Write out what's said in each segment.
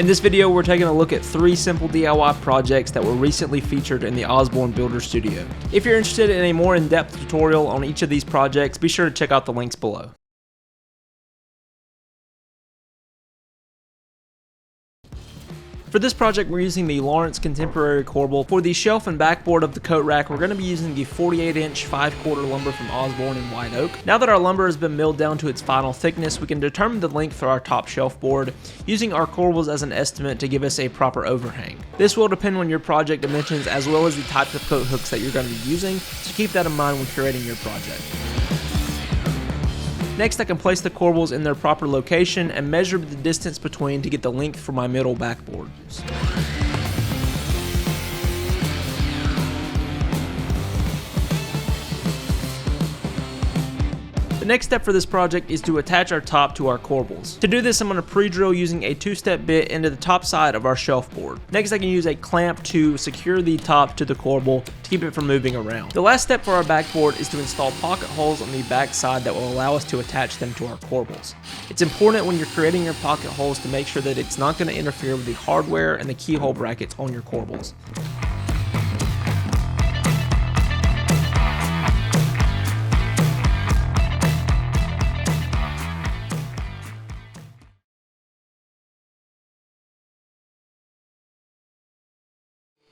In this video, we're taking a look at 3 simple DIY projects that were recently featured in the Osborne Builder Studio. If you're interested in a more in-depth tutorial on each of these projects, be sure to check out the links below. For this project, we're using the Lawrence Contemporary Corbel. For the shelf and backboard of the coat rack, we're going to be using the 48-inch 5/4 lumber from Osborne in white oak. Now that our lumber has been milled down to its final thickness, we can determine the length for our top shelf board, using our corbels as an estimate to give us a proper overhang. This will depend on your project dimensions as well as the types of coat hooks that you're going to be using, so keep that in mind when curating your project. Next, I can place the corbels in their proper location and measure the distance between to get the length for my middle backboards. The next step for this project is to attach our top to our corbels. To do this, I'm going to pre-drill using a 2-step bit into the top side of our shelf board. Next, I can use a clamp to secure the top to the corbel to keep it from moving around. The last step for our backboard is to install pocket holes on the back side that will allow us to attach them to our corbels. It's important when you're creating your pocket holes to make sure that it's not going to interfere with the hardware and the keyhole brackets on your corbels.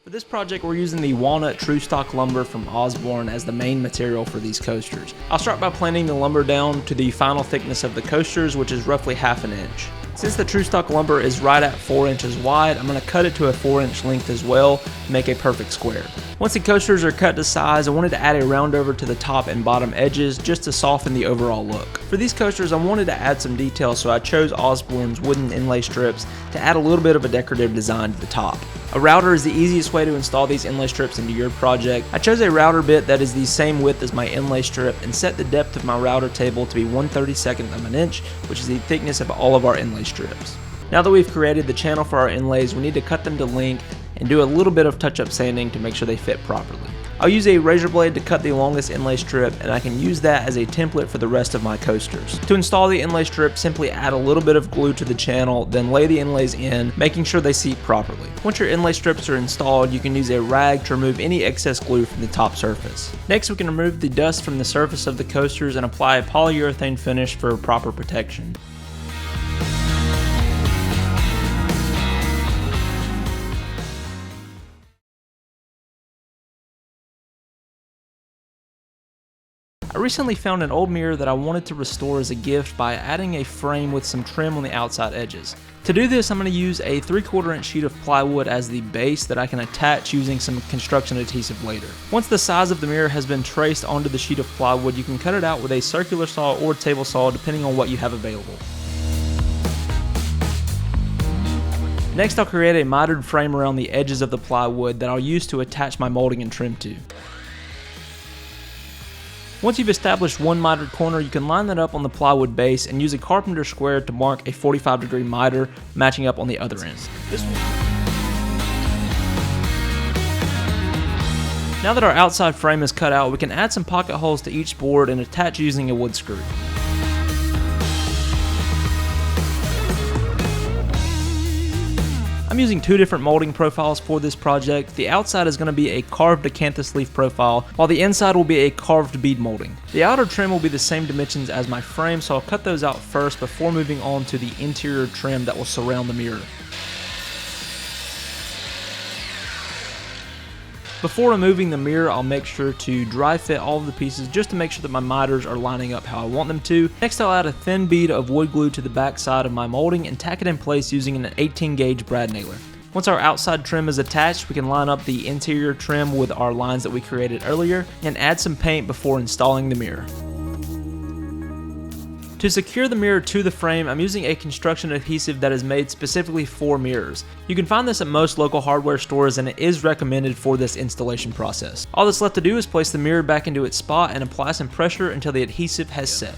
For this project, we're using the walnut true stock lumber from Osborne as the main material for these coasters. I'll start by planing the lumber down to the final thickness of the coasters, which is roughly 1/2 inch. Since the true stock lumber is right at 4 inches wide, I'm going to cut it to a 4-inch length as well to make a perfect square. Once the coasters are cut to size, I wanted to add a round over to the top and bottom edges just to soften the overall look. For these coasters, I wanted to add some detail, so I chose Osborne's wooden inlay strips to add a little bit of a decorative design to the top. A router is the easiest way to install these inlay strips into your project. I chose a router bit that is the same width as my inlay strip and set the depth of my router table to be 1/32 of an inch, which is the thickness of all of our inlay strips. Now that we've created the channel for our inlays, we need to cut them to length and do a little bit of touch-up sanding to make sure they fit properly. I'll use a razor blade to cut the longest inlay strip, and I can use that as a template for the rest of my coasters. To install the inlay strip, simply add a little bit of glue to the channel, then lay the inlays in, making sure they seat properly. Once your inlay strips are installed, you can use a rag to remove any excess glue from the top surface. Next, we can remove the dust from the surface of the coasters and apply a polyurethane finish for proper protection. I recently found an old mirror that I wanted to restore as a gift by adding a frame with some trim on the outside edges. To do this, I'm going to use a 3/4 inch sheet of plywood as the base that I can attach using some construction adhesive later. Once the size of the mirror has been traced onto the sheet of plywood, you can cut it out with a circular saw or table saw depending on what you have available. Next, I'll create a mitered frame around the edges of the plywood that I'll use to attach my molding and trim to. Once you've established one mitered corner, you can line that up on the plywood base and use a carpenter square to mark a 45-degree miter matching up on the other end. Now that our outside frame is cut out, we can add some pocket holes to each board and attach using a wood screw. I'm using 2 different molding profiles for this project. The outside is going to be a carved acanthus leaf profile, while the inside will be a carved bead molding. The outer trim will be the same dimensions as my frame, so I'll cut those out first before moving on to the interior trim that will surround the mirror. Before removing the mirror, I'll make sure to dry fit all of the pieces just to make sure that my miters are lining up how I want them to. Next, I'll add a thin bead of wood glue to the back side of my molding and tack it in place using an 18 gauge brad nailer. Once our outside trim is attached, we can line up the interior trim with our lines that we created earlier and add some paint before installing the mirror. To secure the mirror to the frame, I'm using a construction adhesive that is made specifically for mirrors. You can find this at most local hardware stores, and it is recommended for this installation process. All that's left to do is place the mirror back into its spot and apply some pressure until the adhesive has set.